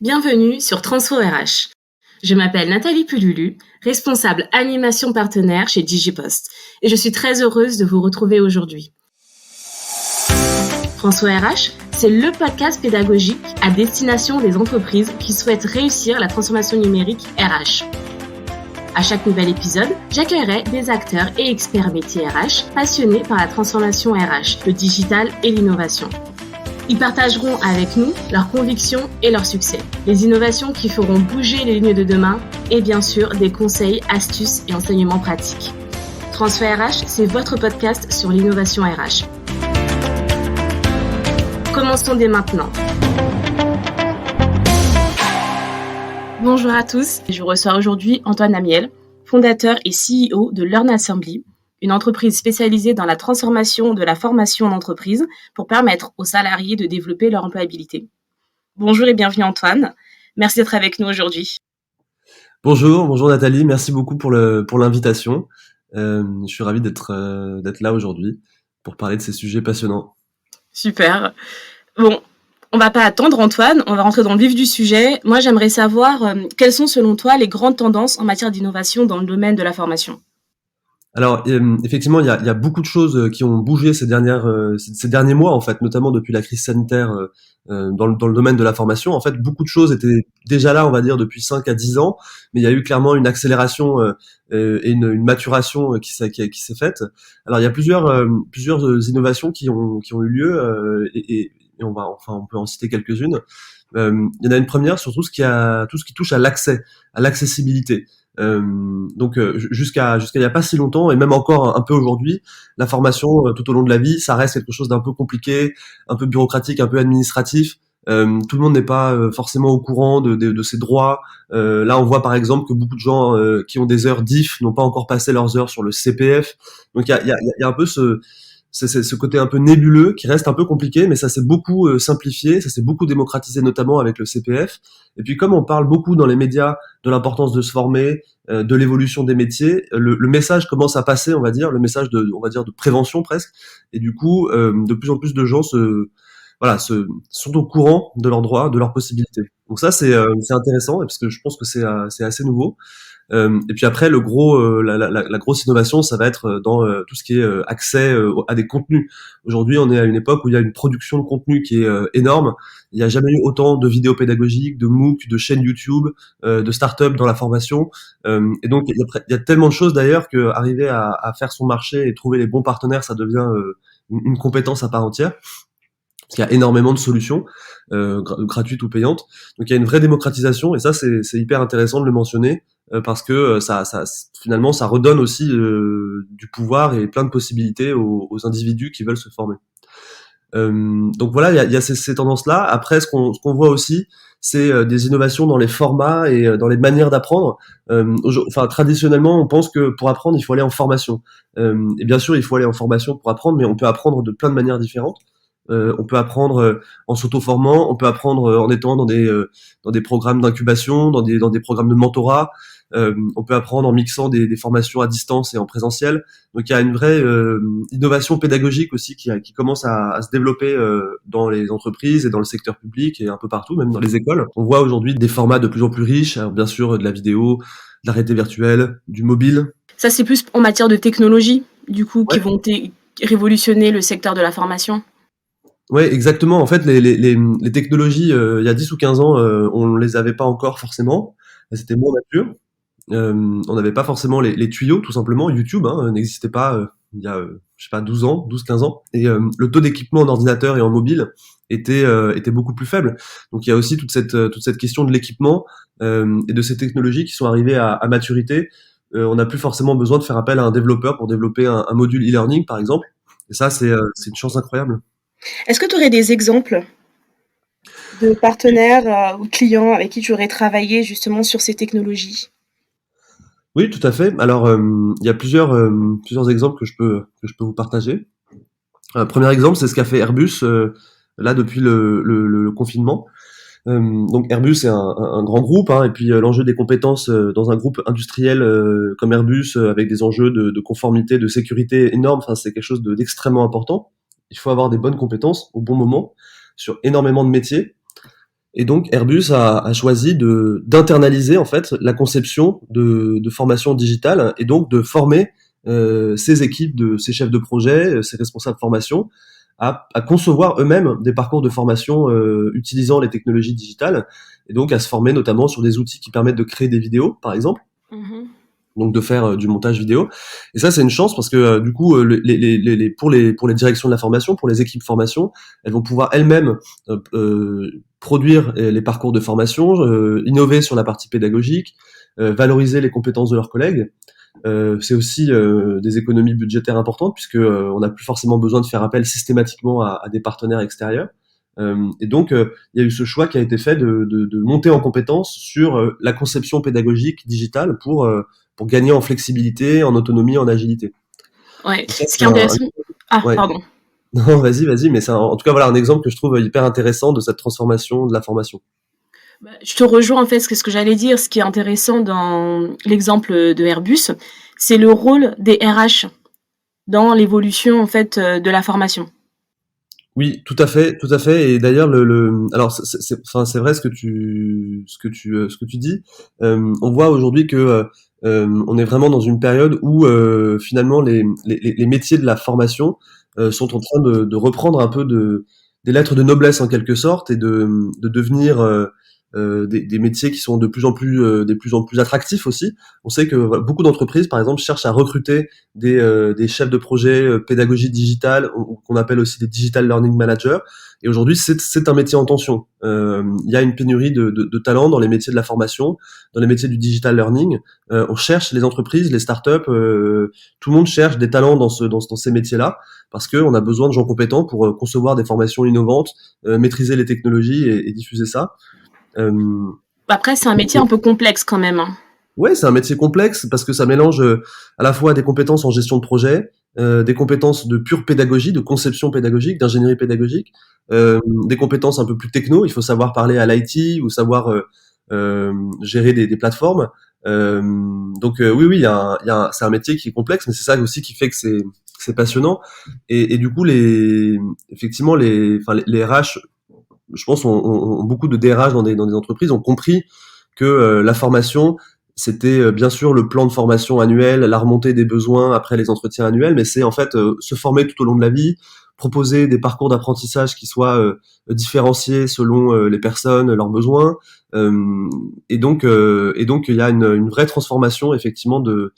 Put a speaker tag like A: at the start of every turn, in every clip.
A: Bienvenue sur Transfo RH. Je m'appelle Nathalie Pululu, responsable animation partenaire chez Digipost, et je suis très heureuse de vous retrouver aujourd'hui. Transfo RH, c'est le podcast pédagogique à destination des entreprises qui souhaitent réussir la transformation numérique RH. À chaque nouvel épisode, j'accueillerai des acteurs et experts métiers RH passionnés par la transformation RH, le digital et l'innovation. Ils partageront avec nous leurs convictions et leurs succès, les innovations qui feront bouger les lignes de demain et bien sûr des conseils, astuces et enseignements pratiques. Transfo RH, c'est votre podcast sur l'innovation RH. Commençons dès maintenant. Bonjour à tous, je reçois aujourd'hui Antoine Amiel, fondateur et CEO de Learn Assembly, une entreprise spécialisée dans la transformation de la formation en entreprise pour permettre aux salariés de développer leur employabilité. Bonjour et bienvenue Antoine. Merci d'être avec nous aujourd'hui.
B: Bonjour Nathalie, merci beaucoup pour l'invitation. Je suis ravi d'être là aujourd'hui pour parler de ces sujets passionnants.
A: Super. Bon, on va pas attendre Antoine, on va rentrer dans le vif du sujet. Moi, j'aimerais savoir quelles sont selon toi les grandes tendances en matière d'innovation dans le domaine de la formation.
B: Alors effectivement, il y a beaucoup de choses qui ont bougé ces derniers mois en fait, notamment depuis la crise sanitaire dans le domaine de la formation. En fait, beaucoup de choses étaient déjà là, on va dire, depuis 5 à 10 ans, mais il y a eu clairement une accélération et une maturation qui s'est faite. Alors il y a plusieurs innovations qui ont eu lieu et on peut en citer quelques-unes. Il y en a une première sur tout ce qui touche à l'accessibilité. Jusqu'à il y a pas si longtemps et même encore un peu aujourd'hui, la formation tout au long de la vie, ça reste quelque chose d'un peu compliqué, un peu bureaucratique, un peu administratif. Tout le monde n'est pas forcément au courant de ses droits. Là, on voit par exemple que beaucoup de gens qui ont des heures diff n'ont pas encore passé leurs heures sur le CPF. Donc il y a un peu ce côté un peu nébuleux qui reste un peu compliqué, mais ça s'est beaucoup simplifié, ça s'est beaucoup démocratisé, notamment avec le CPF. Et puis comme on parle beaucoup dans les médias de l'importance de se former, de l'évolution des métiers, le message commence à passer, on va dire, le message de prévention presque. Et du coup, de plus en plus de gens sont au courant de leurs droits, de leurs possibilités. Donc ça, c'est intéressant, parce que je pense que c'est assez nouveau. Et puis après, la grosse innovation, ça va être dans tout ce qui est accès à des contenus. Aujourd'hui, on est à une époque où il y a une production de contenu qui est énorme. Il n'y a jamais eu autant de vidéos pédagogiques, de MOOC, de chaînes YouTube, de start-up dans la formation. Et donc, il y a tellement de choses d'ailleurs que arriver à faire son marché et trouver les bons partenaires, ça devient une compétence à part entière. Parce qu'il y a énormément de solutions gratuites ou payantes. Donc il y a une vraie démocratisation et ça c'est hyper intéressant de le mentionner parce que finalement ça redonne aussi du pouvoir et plein de possibilités aux individus qui veulent se former. Donc voilà, il y a ces tendances-là. Après, ce qu'on voit aussi, c'est des innovations dans les formats et dans les manières d'apprendre. Traditionnellement, on pense que pour apprendre, il faut aller en formation. Et bien sûr, il faut aller en formation pour apprendre, mais on peut apprendre de plein de manières différentes. On peut apprendre en s'auto-formant, on peut apprendre en étant dans des programmes d'incubation, dans des programmes de mentorat. On peut apprendre en mixant des formations à distance et en présentiel. Donc il y a une vraie innovation pédagogique aussi qui commence à se développer dans les entreprises et dans le secteur public et un peu partout, même dans les écoles. On voit aujourd'hui des formats de plus en plus riches, alors bien sûr de la vidéo, de la réalité virtuelle, du mobile.
A: Ça, c'est plus en matière de technologie, du coup,
B: Ouais.
A: qui vont révolutionner le secteur de la formation.
B: Ouais, exactement. En fait, les technologies, il y a 10 ou 15 ans, on les avait pas encore forcément. C'était moins mature. On n'avait pas forcément les tuyaux, tout simplement. YouTube n'existait pas il y a, je sais pas, 12 ans, 12-15 ans. Et le taux d'équipement en ordinateur et en mobile était beaucoup plus faible. Donc il y a aussi toute cette question de l'équipement et de ces technologies qui sont arrivées à maturité. On n'a plus forcément besoin de faire appel à un développeur pour développer un module e-learning, par exemple. Et ça, c'est une chance incroyable.
A: Est-ce que tu aurais des exemples de partenaires ou de clients avec qui tu aurais travaillé justement sur ces technologies?
B: Oui, tout à fait. Alors, il y a plusieurs exemples que je peux vous partager. Premier exemple, c'est ce qu'a fait Airbus là depuis le confinement. Donc Airbus est un grand groupe, et puis l'enjeu des compétences dans un groupe industriel comme Airbus, avec des enjeux de conformité, de sécurité énormes, enfin c'est quelque chose d'extrêmement important. Il faut avoir des bonnes compétences au bon moment sur énormément de métiers. Et donc Airbus a choisi d'internaliser en fait la conception de formation digitale et donc de former ces équipes, ces chefs de projet, ces responsables de formation à concevoir eux-mêmes des parcours de formation utilisant les technologies digitales et donc à se former notamment sur des outils qui permettent de créer des vidéos, par exemple. Donc de faire du montage vidéo. Et ça, c'est une chance parce que du coup, pour les directions de la formation, pour les équipes formation, elles vont pouvoir elles-mêmes produire les parcours de formation, innover sur la partie pédagogique, valoriser les compétences de leurs collègues. C'est aussi des économies budgétaires importantes puisque on n'a plus forcément besoin de faire appel systématiquement à des partenaires extérieurs. Et donc, il y a eu ce choix qui a été fait de monter en compétence sur la conception pédagogique digitale pour gagner en flexibilité, en autonomie, en agilité.
A: Ouais, ça, ce qui est intéressant...
B: Ouais.
A: Pardon.
B: Non, vas-y, mais c'est en tout cas voilà un exemple que je trouve hyper intéressant de cette transformation de la formation.
A: Je te rejoins en fait, ce que j'allais dire. Ce qui est intéressant dans l'exemple de Airbus, c'est le rôle des RH dans l'évolution en fait de la formation.
B: Oui, tout à fait. Et d'ailleurs, alors c'est vrai ce que tu dis. On voit aujourd'hui que on est vraiment dans une période où finalement les métiers de la formation sont en train de reprendre un peu des lettres de noblesse en quelque sorte et de devenir des métiers qui sont de plus en plus attractifs aussi. On sait que voilà, beaucoup d'entreprises, par exemple, cherchent à recruter des chefs de projet pédagogie digitale, qu'on appelle aussi des digital learning managers. Et aujourd'hui, c'est un métier en tension. Il y a une pénurie de talents dans les métiers de la formation, dans les métiers du digital learning. On cherche les entreprises, les startups, tout le monde cherche des talents dans ces métiers-là parce que on a besoin de gens compétents pour concevoir des formations innovantes, maîtriser les technologies et diffuser ça.
A: Après, c'est un métier un peu complexe quand même.
B: Ouais, c'est un métier complexe parce que ça mélange à la fois des compétences en gestion de projet, des compétences de pure pédagogie, de conception pédagogique, d'ingénierie pédagogique, des compétences un peu plus techno. Il faut savoir parler à l'IT ou savoir gérer des plateformes. Donc oui, c'est un métier qui est complexe, mais c'est ça aussi qui fait que c'est passionnant. Et du coup, effectivement, les RH, je pense, ont beaucoup de DRH dans des entreprises ont compris que la formation, c'était bien sûr le plan de formation annuel, la remontée des besoins après les entretiens annuels, mais c'est en fait se former tout au long de la vie, proposer des parcours d'apprentissage qui soient différenciés selon les personnes, leurs besoins, et donc il y a une vraie transformation effectivement de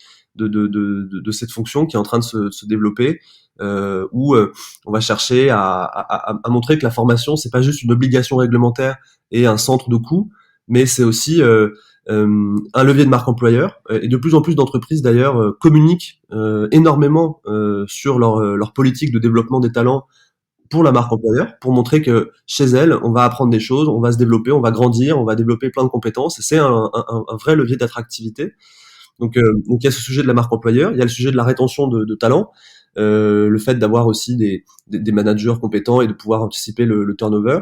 B: cette fonction qui est en train de se développer, où on va chercher à montrer que la formation c'est pas juste une obligation réglementaire et un centre de coût, mais c'est aussi un levier de marque employeur, et de plus en plus d'entreprises d'ailleurs communiquent énormément sur leur politique de développement des talents pour la marque employeur, pour montrer que chez elles, on va apprendre des choses, on va se développer, on va grandir, on va développer plein de compétences, et c'est un vrai levier d'attractivité. Donc il y a ce sujet de la marque employeur, il y a le sujet de la rétention de talents, le fait d'avoir aussi des managers compétents et de pouvoir anticiper le turnover.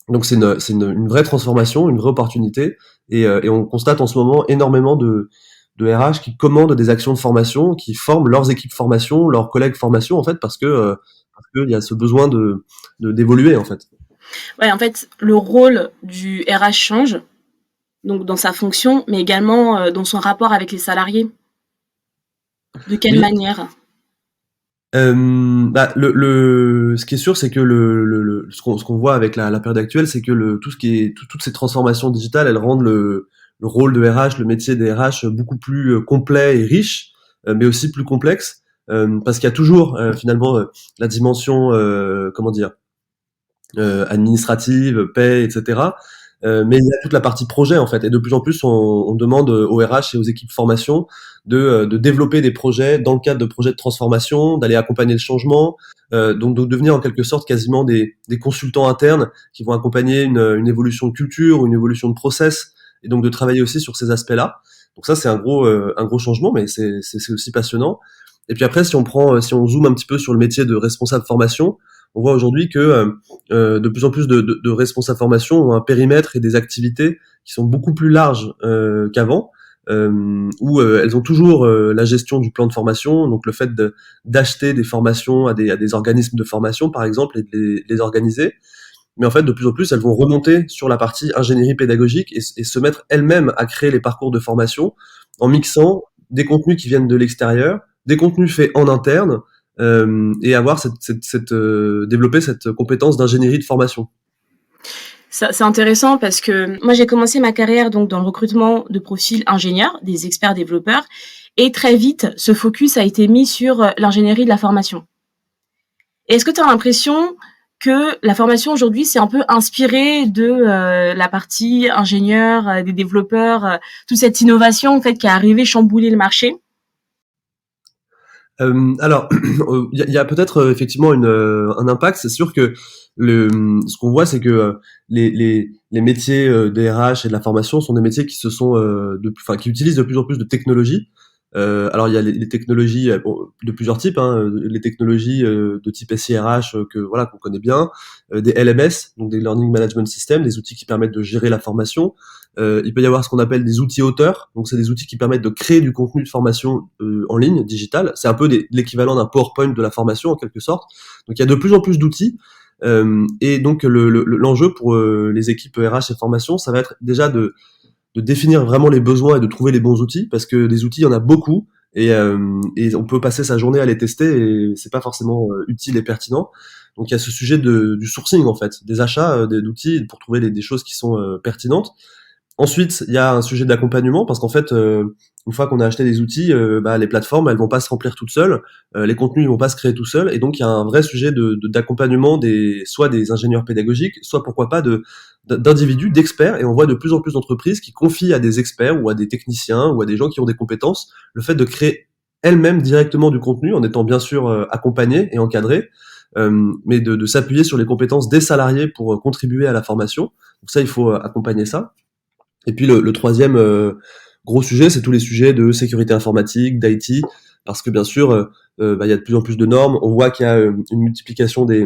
B: Donc c'est une vraie transformation, une vraie opportunité, et on constate en ce moment énormément de RH qui commandent des actions de formation, qui forment leurs équipes formation, leurs collègues formation en fait, parce que il y a ce besoin d'évoluer en fait.
A: Ouais, en fait, le rôle du RH change, donc dans sa fonction, mais également dans son rapport avec les salariés. De quelle manière ?
B: Ce qui est sûr, c'est que ce qu'on voit avec la période actuelle, c'est que toutes ces transformations digitales, elles rendent le rôle de RH, le métier des RH beaucoup plus complet et riche, mais aussi plus complexe, parce qu'il y a toujours finalement la dimension administrative, paie, etc. Mais il y a toute la partie projet en fait, et de plus en plus on demande aux RH et aux équipes formation de développer des projets dans le cadre de projets de transformation, d'aller accompagner le changement, donc de devenir en quelque sorte quasiment des consultants internes qui vont accompagner une évolution de culture ou une évolution de process, et donc de travailler aussi sur ces aspects-là. Donc ça c'est un gros changement, mais c'est aussi passionnant. Et puis après si on zoome un petit peu sur le métier de responsable formation, on voit aujourd'hui que de plus en plus de responsables formation ont un périmètre et des activités qui sont beaucoup plus larges qu'avant, où elles ont toujours la gestion du plan de formation, donc le fait d'acheter des formations à des organismes de formation par exemple et de les organiser, mais en fait, de plus en plus, elles vont remonter sur la partie ingénierie pédagogique et se mettre elles-mêmes à créer les parcours de formation en mixant des contenus qui viennent de l'extérieur, des contenus faits en interne, et avoir développer cette compétence d'ingénierie de formation.
A: C'est intéressant parce que moi, j'ai commencé ma carrière donc dans le recrutement de profils ingénieurs, des experts développeurs, et très vite, ce focus a été mis sur l'ingénierie de la formation. Et est-ce que tu as l'impression que la formation aujourd'hui, c'est un peu inspiré de la partie ingénieur, des développeurs, toute cette innovation en fait qui est arrivée chambouler le marché?
B: Alors, il y a peut-être effectivement un impact. C'est sûr que ce qu'on voit, c'est que les métiers des RH et de la formation sont des métiers qui qui utilisent de plus en plus de technologies. Alors il y a les technologies de plusieurs types, hein, les technologies de type SIRH que voilà qu'on connaît bien, des LMS, donc des Learning Management Systems, des outils qui permettent de gérer la formation. Il peut y avoir ce qu'on appelle des outils auteurs, donc c'est des outils qui permettent de créer du contenu de formation en ligne, digital. C'est un peu l'équivalent d'un PowerPoint de la formation en quelque sorte. Donc il y a de plus en plus d'outils. Et donc l'enjeu pour les équipes RH et formation, ça va être déjà de définir vraiment les besoins et de trouver les bons outils, parce que des outils, il y en a beaucoup, et on peut passer sa journée à les tester, et c'est pas forcément utile et pertinent. Donc il y a ce sujet du sourcing, en fait, des achats d'outils pour trouver des choses qui sont pertinentes. Ensuite, il y a un sujet d'accompagnement, parce qu'en fait, une fois qu'on a acheté des outils, les plateformes, elles vont pas se remplir toutes seules, les contenus, ils vont pas se créer tout seuls, et donc il y a un vrai sujet d'accompagnement soit des ingénieurs pédagogiques, soit pourquoi pas d'individus, d'experts, et on voit de plus en plus d'entreprises qui confient à des experts ou à des techniciens ou à des gens qui ont des compétences le fait de créer elles-mêmes directement du contenu en étant bien sûr accompagnées et encadrées, mais de s'appuyer sur les compétences des salariés pour contribuer à la formation. Donc ça, il faut accompagner ça. Et puis le troisième gros sujet, c'est tous les sujets de sécurité informatique, d'IT, parce que bien sûr, il y a de plus en plus de normes. On voit qu'il y a une multiplication des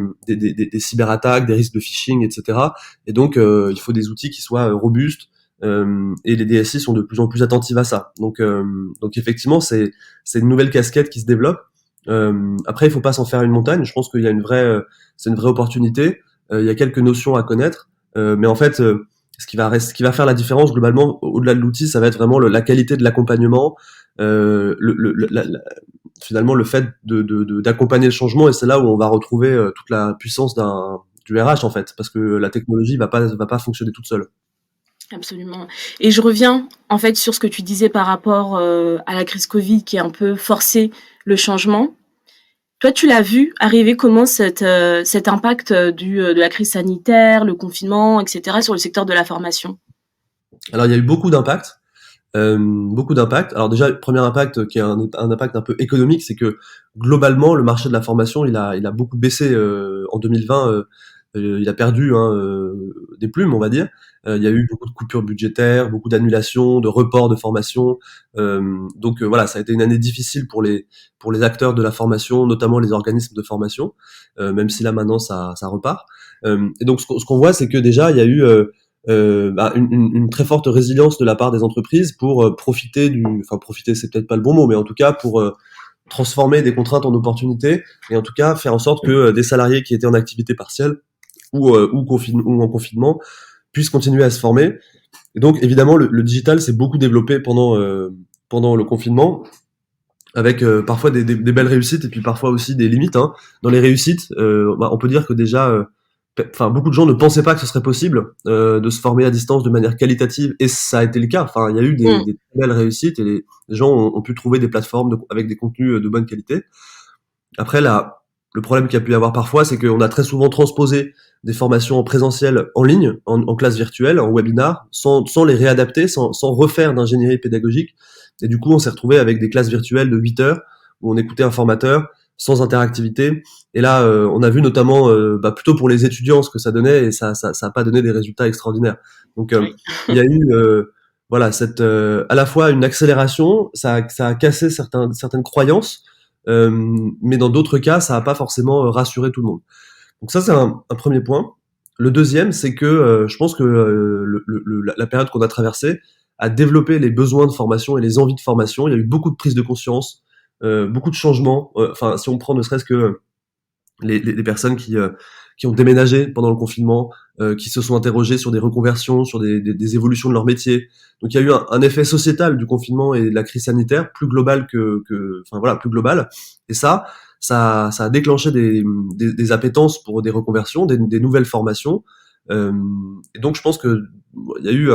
B: cyberattaques, des risques de phishing, etc. Et donc, il faut des outils qui soient robustes. Et les DSI sont de plus en plus attentifs à ça. Donc effectivement, c'est une nouvelle casquette qui se développe. Après, il faut pas s'en faire une montagne. Je pense qu'il y a c'est une vraie opportunité. Il y a quelques notions à connaître, mais en fait, ce qui va faire la différence globalement, au-delà de l'outil, ça va être vraiment la qualité de l'accompagnement, finalement le fait d'accompagner le changement, et c'est là où on va retrouver toute la puissance du RH en fait, parce que la technologie va pas fonctionner toute seule.
A: Absolument. Et je reviens en fait sur ce que tu disais par rapport à la crise Covid qui a un peu forcé le changement. Toi, tu l'as vu arriver comment cet impact de la crise sanitaire, le confinement, etc. sur le secteur de la formation?
B: Alors il y a eu beaucoup d'impacts. Beaucoup d'impact. Alors déjà, le premier impact qui est un impact un peu économique, c'est que globalement le marché de la formation il a beaucoup baissé en 2020. Il a perdu des plumes, on va dire. Il y a eu beaucoup de coupures budgétaires, beaucoup d'annulations, de reports de formation. Donc voilà, ça a été une année difficile pour les acteurs de la formation, notamment les organismes de formation, même si là maintenant ça repart. Et donc ce qu'on voit, c'est que déjà il y a eu une très forte résilience de la part des entreprises pour profiter c'est peut-être pas le bon mot, mais en tout cas pour transformer des contraintes en opportunités, et en tout cas faire en sorte que des salariés qui étaient en activité partielle ou en confinement puissent continuer à se former. Et donc évidemment le digital s'est beaucoup développé pendant le confinement, avec parfois des belles réussites et puis parfois aussi des limites, hein. Dans les réussites, on peut dire que déjà beaucoup de gens ne pensaient pas que ce serait possible de se former à distance de manière qualitative, et ça a été le cas. Enfin, il y a eu des belles réussites, et les gens ont pu trouver des plateformes avec des contenus de bonne qualité. Après, le problème qu'il y a pu y avoir parfois, c'est qu'on a très souvent transposé des formations en présentiel en ligne, en classe virtuelle, en webinar, sans les réadapter, sans refaire d'ingénierie pédagogique. Et du coup, on s'est retrouvé avec des classes virtuelles de 8 heures où on écoutait un formateur sans interactivité. Et là, on a vu notamment plutôt pour les étudiants ce que ça donnait, et ça a pas donné des résultats extraordinaires. Donc il y a eu à la fois une accélération, ça a cassé certaines croyances, mais dans d'autres cas, ça a pas forcément rassuré tout le monde. Donc ça, c'est un premier point. Le deuxième, c'est que je pense que la période qu'on a traversée a développé les besoins de formation et les envies de formation. Il y a eu beaucoup de prise de conscience, beaucoup de changements. Si on prend ne serait-ce que les personnes qui qui ont déménagé pendant le confinement, qui se sont interrogés sur des reconversions, sur des évolutions de leur métier. Donc il y a eu un effet sociétal du confinement et de la crise sanitaire plus global enfin voilà, plus global. Et ça a déclenché des appétences pour des reconversions, des nouvelles formations. Et donc je pense que il y a eu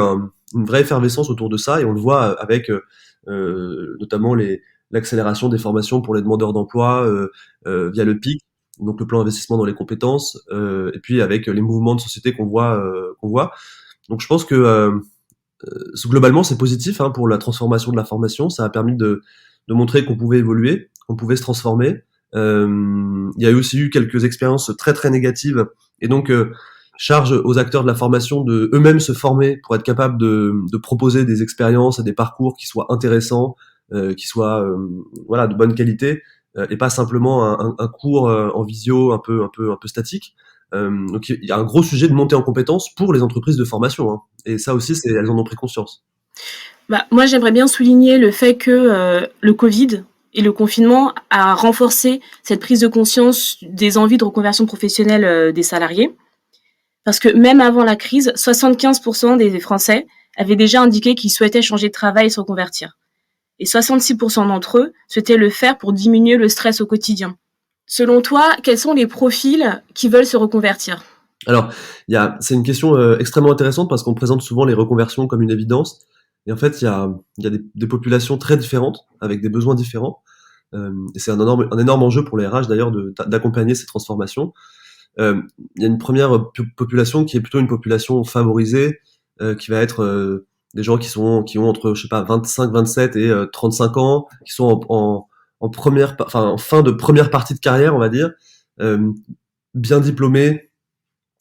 B: une vraie effervescence autour de ça, et on le voit avec notamment l'accélération des formations pour les demandeurs d'emploi via le PIC, donc le plan d'investissement dans les compétences, et puis avec les mouvements de société qu'on voit. Donc je pense que globalement c'est positif hein, pour la transformation de la formation. Ça a permis de montrer qu'on pouvait évoluer, qu'on pouvait se transformer. Il y a aussi eu quelques expériences très très négatives, et donc charge aux acteurs de la formation de eux-mêmes se former pour être capables de proposer des expériences et des parcours qui soient intéressants, qui soient voilà de bonne qualité, et pas simplement un cours en visio un peu statique. Donc il y a un gros sujet de montée en compétences pour les entreprises de formation, hein. Et ça aussi, elles en ont pris conscience.
A: Bah, moi, j'aimerais bien souligner le fait que le Covid et le confinement a renforcé cette prise de conscience des envies de reconversion professionnelle des salariés. Parce que même avant la crise, 75% des Français avaient déjà indiqué qu'ils souhaitaient changer de travail et se reconvertir. Et 66% d'entre eux souhaitaient le faire pour diminuer le stress au quotidien. Selon toi, quels sont les profils qui veulent se reconvertir ?
B: Alors, c'est une question extrêmement intéressante parce qu'on présente souvent les reconversions comme une évidence. Et en fait, il y a des populations très différentes, avec des besoins différents. Et c'est un énorme enjeu pour les RH d'ailleurs d'accompagner ces transformations. Il y a une première population qui est plutôt une population favorisée, qui va être des gens qui ont entre, je sais pas, 25, 27 et 35 ans, qui sont en fin de première partie de carrière, on va dire, bien diplômés,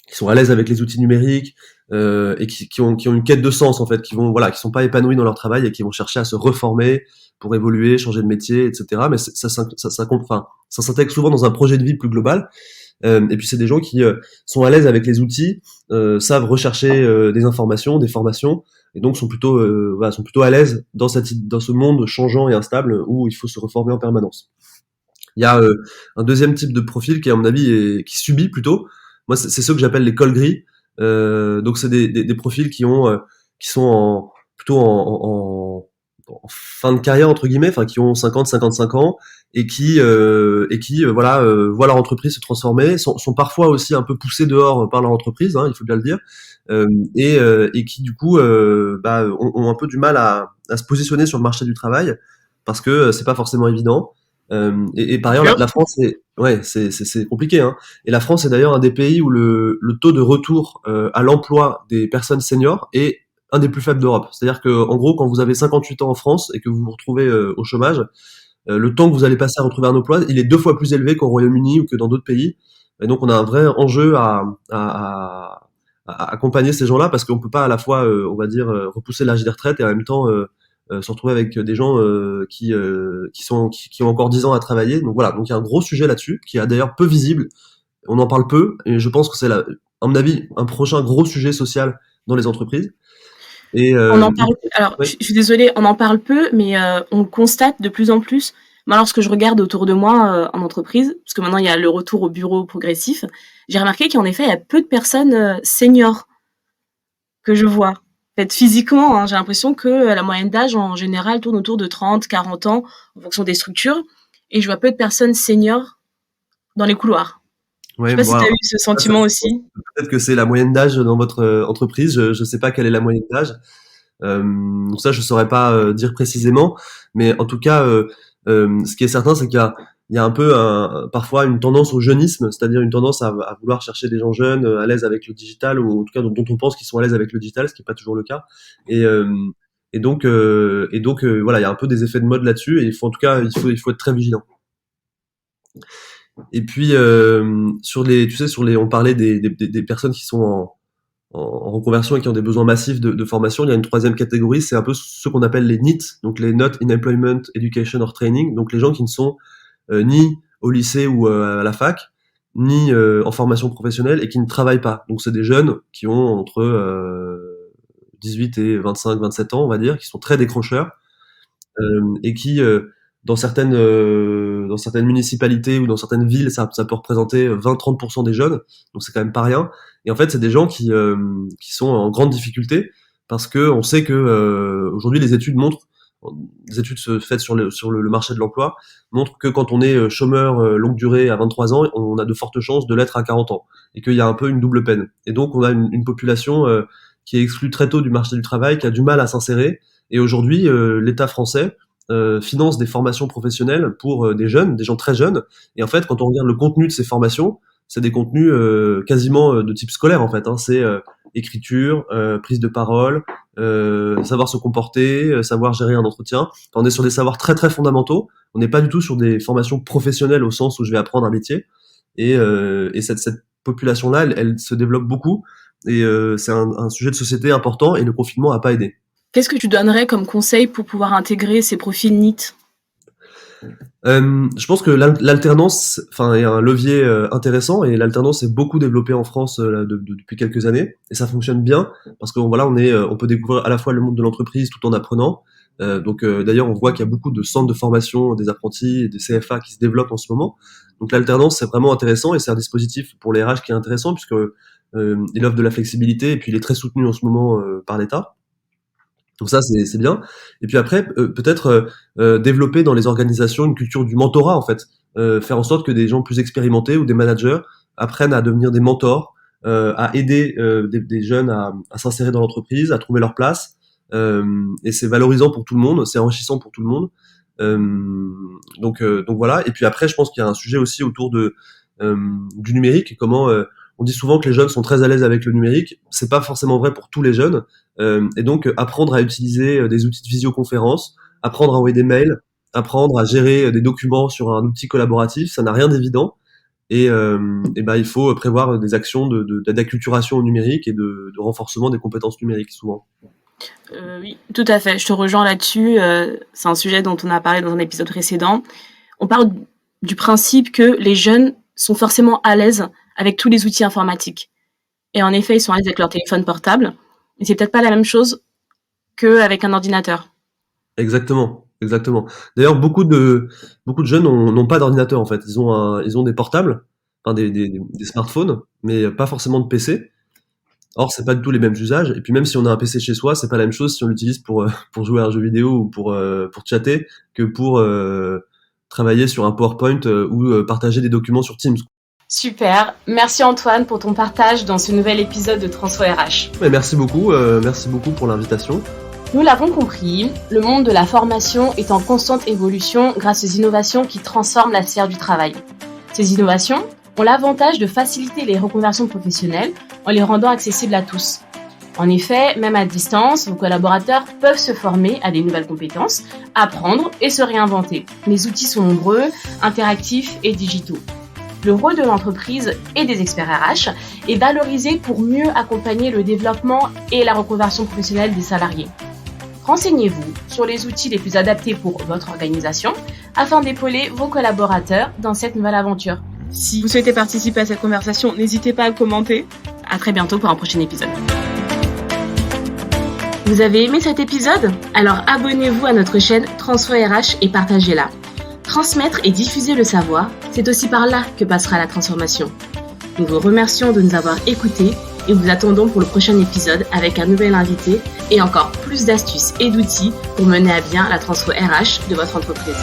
B: qui sont à l'aise avec les outils numériques, et qui ont une quête de sens en fait, qui sont pas épanouis dans leur travail et qui vont chercher à se reformer pour évoluer, changer de métier, etc. Mais ça s'intègre souvent dans un projet de vie plus global. Et puis c'est des gens qui sont à l'aise avec les outils, savent rechercher des informations, des formations, et donc sont plutôt à l'aise dans ce monde changeant et instable où il faut se reformer en permanence. Il y a un deuxième type de profil qui à mon avis qui subit plutôt. Moi c'est ceux que j'appelle les cols gris. Donc c'est des profils qui sont plutôt en fin de carrière entre guillemets, enfin qui ont 55 ans et qui voient leur entreprise se transformer, sont parfois aussi un peu poussés dehors par leur entreprise, hein, il faut bien le dire, et qui du coup ont un peu du mal à se positionner sur le marché du travail parce que c'est pas forcément évident. Et par ailleurs, la France c'est compliqué, hein. Et la France est d'ailleurs un des pays où le taux de retour à l'emploi des personnes seniors est un des plus faibles d'Europe. C'est-à-dire que en gros, quand vous avez 58 ans en France et que vous vous retrouvez au chômage, le temps que vous allez passer à retrouver un emploi, il est 2 fois plus élevé qu'au Royaume-Uni ou que dans d'autres pays. Et donc on a un vrai enjeu à accompagner ces gens-là, parce qu'on peut pas à la fois, on va dire, repousser l'âge des retraites et en même temps se retrouver avec des gens qui ont encore 10 ans à travailler. Donc voilà, donc il y a un gros sujet là-dessus qui est d'ailleurs peu visible. On en parle peu, et je pense que c'est à mon avis un prochain gros sujet social dans les entreprises. Et
A: on en parle. Alors,
B: oui.
A: je suis désolée, on en parle peu, mais on constate de plus en plus. Moi, lorsque je regarde autour de moi en entreprise, parce que maintenant il y a le retour au bureau progressif, j'ai remarqué qu'en effet il y a peu de personnes seniors que je vois. En fait, physiquement, hein, j'ai l'impression que la moyenne d'âge en général tourne autour de 30, 40 ans en fonction des structures, et je vois peu de personnes seniors dans les couloirs. Je sais pas si tu as eu ce sentiment aussi.
B: Peut-être que c'est la moyenne d'âge dans votre entreprise. Je sais pas quelle est la moyenne d'âge. Donc ça, je saurais pas dire précisément. Mais en tout cas, ce qui est certain, c'est qu'il y a un peu parfois une tendance au jeunisme, c'est-à-dire une tendance à vouloir chercher des gens jeunes, à l'aise avec le digital, ou en tout cas dont on pense qu'ils sont à l'aise avec le digital, ce qui est pas toujours le cas. Et donc voilà, il y a un peu des effets de mode là-dessus. Et il faut être très vigilant. Et puis on parlait des personnes qui sont en reconversion et qui ont des besoins massifs de formation. Il y a une troisième catégorie, c'est un peu ce qu'on appelle les NEET, donc les Not in Employment, Education or Training, donc les gens qui ne sont ni au lycée ou à la fac, ni en formation professionnelle, et qui ne travaillent pas. Donc c'est des jeunes qui ont entre 18 et 25, 27 ans, on va dire, qui sont très décrocheurs, et qui dans certains dans certaines municipalités ou dans certaines villes, ça peut représenter 20-30% des jeunes, donc c'est quand même pas rien. Et en fait, c'est des gens qui sont en grande difficulté parce que on sait que aujourd'hui les études faites sur le marché de l'emploi montrent que quand on est chômeur longue durée à 23 ans, on a de fortes chances de l'être à 40 ans, et qu'il y a un peu une double peine. Et donc on a une population qui est exclue très tôt du marché du travail, qui a du mal à s'insérer. Et aujourd'hui, l'État français finance des formations professionnelles pour des gens très jeunes. Et en fait, quand on regarde le contenu de ces formations, c'est des contenus quasiment de type scolaire en fait. C'est écriture, prise de parole, savoir se comporter, savoir gérer un entretien. Enfin, on est sur des savoirs très très fondamentaux. On n'est pas du tout sur des formations professionnelles au sens où je vais apprendre un métier. Et cette population-là, elle se développe beaucoup. Et c'est un sujet de société important, et le confinement n'a pas aidé.
A: Qu'est-ce que tu donnerais comme conseil pour pouvoir intégrer ces profils NEET ?
B: Je pense que l'alternance, est un levier intéressant, et l'alternance est beaucoup développée en France depuis quelques années, et ça fonctionne bien parce qu'on on peut découvrir à la fois le monde de l'entreprise tout en apprenant. D'ailleurs, on voit qu'il y a beaucoup de centres de formation des apprentis et des CFA qui se développent en ce moment. Donc l'alternance, c'est vraiment intéressant, et c'est un dispositif pour les RH qui est intéressant puisque il offre de la flexibilité, et puis il est très soutenu en ce moment par l'État. Donc ça, c'est bien. Et puis après, peut-être développer dans les organisations une culture du mentorat, en fait. Faire en sorte que des gens plus expérimentés ou des managers apprennent à devenir des mentors, à aider des jeunes à s'insérer dans l'entreprise, à trouver leur place. Et c'est valorisant pour tout le monde, c'est enrichissant pour tout le monde. Donc voilà. Et puis après, je pense qu'il y a un sujet aussi autour du numérique. Comment on dit souvent que les jeunes sont très à l'aise avec le numérique. C'est pas forcément vrai pour tous les jeunes. Et donc apprendre à utiliser des outils de visioconférence, apprendre à envoyer des mails, apprendre à gérer des documents sur un outil collaboratif, ça n'a rien d'évident. Et il faut prévoir des actions d'acculturation au numérique et de renforcement des compétences numériques souvent.
A: Oui, tout à fait. Je te rejoins là-dessus. C'est un sujet dont on a parlé dans un épisode précédent. On parle du principe que les jeunes sont forcément à l'aise avec tous les outils informatiques. Et en effet, ils sont à l'aise avec leur téléphone portable. Mais c'est peut-être pas la même chose qu'avec un ordinateur.
B: Exactement. D'ailleurs, beaucoup de jeunes n'ont pas d'ordinateur en fait. Ils ont des portables, des smartphones, mais pas forcément de PC. Or, c'est pas du tout les mêmes usages. Et puis même si on a un PC chez soi, c'est pas la même chose si on l'utilise pour jouer à un jeu vidéo ou pour chatter que pour travailler sur un PowerPoint ou partager des documents sur Teams.
A: Super, merci Antoine pour ton partage dans ce nouvel épisode de Transfo RH.
B: Merci beaucoup pour l'invitation.
A: Nous l'avons compris, le monde de la formation est en constante évolution grâce aux innovations qui transforment la sphère du travail. Ces innovations ont l'avantage de faciliter les reconversions professionnelles en les rendant accessibles à tous. En effet, même à distance, vos collaborateurs peuvent se former à des nouvelles compétences, apprendre et se réinventer. Les outils sont nombreux, interactifs et digitaux. Le rôle de l'entreprise et des experts RH est valorisé pour mieux accompagner le développement et la reconversion professionnelle des salariés. Renseignez-vous sur les outils les plus adaptés pour votre organisation afin d'épauler vos collaborateurs dans cette nouvelle aventure. Si vous souhaitez participer à cette conversation, n'hésitez pas à commenter. À très bientôt pour un prochain épisode. Vous avez aimé cet épisode ? Alors abonnez-vous à notre chaîne Transfo RH et partagez-la. Transmettre et diffuser le savoir, c'est aussi par là que passera la transformation. Nous vous remercions de nous avoir écoutés et vous attendons pour le prochain épisode avec un nouvel invité et encore plus d'astuces et d'outils pour mener à bien la transfo RH de votre entreprise.